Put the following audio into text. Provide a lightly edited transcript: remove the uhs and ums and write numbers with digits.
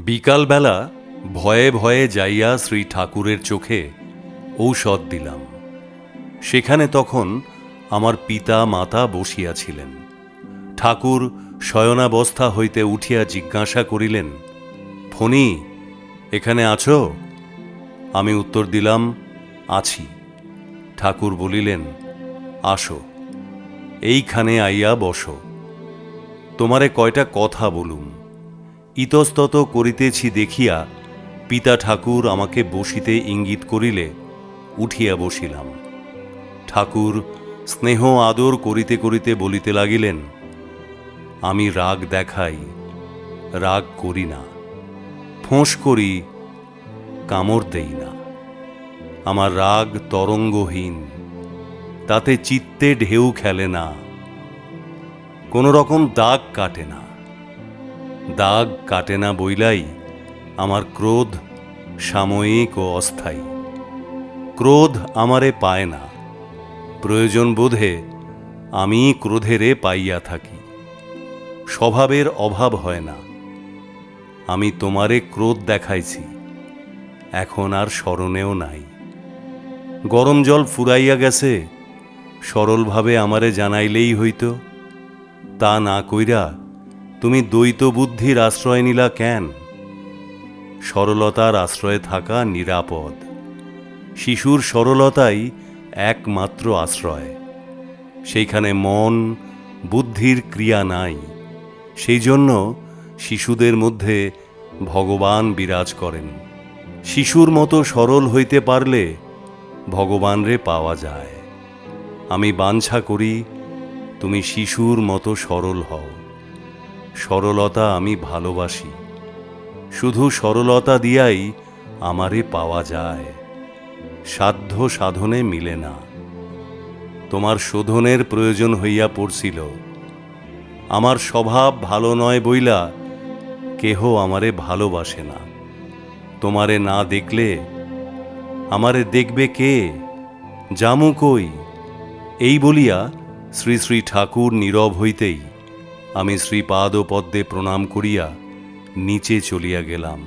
বিকালবেলা ভয়ে ভয়ে যাইয়া শ্রী ঠাকুরের চোখে ঔষধ দিলাম। সেখানে তখন আমার পিতা মাতা বসিয়াছিলেন। ঠাকুর শয়নাবস্থা হইতে উঠিয়া জিজ্ঞাসা করিলেন, ফণি, এখানে আছো? আমি উত্তর দিলাম, আছি। ঠাকুর বলিলেন, আসো, এইখানে আইয়া বসো, তোমারে কয়টা কথা বলুম। ইতস্তত করিতেছি দেখিয়া পিতা ঠাকুর আমাকে বসিতে ইঙ্গিত করিলে উঠিয়া বসিলাম। ঠাকুর স্নেহ আদর করিতে করিতে বলিতে লাগিলেন, আমি রাগ দেখাই, রাগ করি না, ফোঁস করি, কামড় দেই না। আমার রাগ তরঙ্গহীন, তাতে চিত্তে ঢেউ খেলে না, কোনো রকম দাগ কাটে না। দাগ কাটে না বইলাই আমার ক্রোধ সাময়িক ও অস্থায়ী। ক্রোধ আমারে পায় না, প্রয়োজন বোধে আমি ক্রোধেরে পাইয়া থাকি। স্বভাবের অভাব হয় না। আমি তোমারে ক্রোধ দেখাইছি, এখন আর স্মরণেও নাই। গরম জল ফুরাইয়া গেছে, সরলভাবে আমারে জানাইলেই হইত। তা না কইরা তুমি দ্বৈত বুদ্ধির আশ্রয় নিলা কেন? সরলতার আশ্রয়ে থাকা নিরাপদ। শিশুর সরলতাই একমাত্র আশ্রয়। সেইখানে মন বুদ্ধির ক্রিয়া নাই। সেই জন্য শিশুদের মধ্যে ভগবান বিরাজ করেন। শিশুর মতো সরল হইতে পারলে ভগবানরে পাওয়া যায়। আমি বাঞ্ছা করি তুমি শিশুর মতো সরল হও। সরলতা আমি ভালোবাসি। শুধু সরলতা দিয়াই আমারে পাওয়া যায়, সাধ্য সাধনে মিলে না। তোমার শোধনের প্রয়োজন হইয়া পড়ছিল। আমার স্বভাব ভালো নয় বইলা কেহ আমারে ভালোবাসে না। তোমারে না দেখলে আমারে দেখবে কে? জামু কই? এই বলিয়া শ্রী শ্রী ঠাকুর নীরব হইতেই আমি শ্রীপাদপদ্মে প্রণাম করিয়া নিচে চলিয়া গেলাম।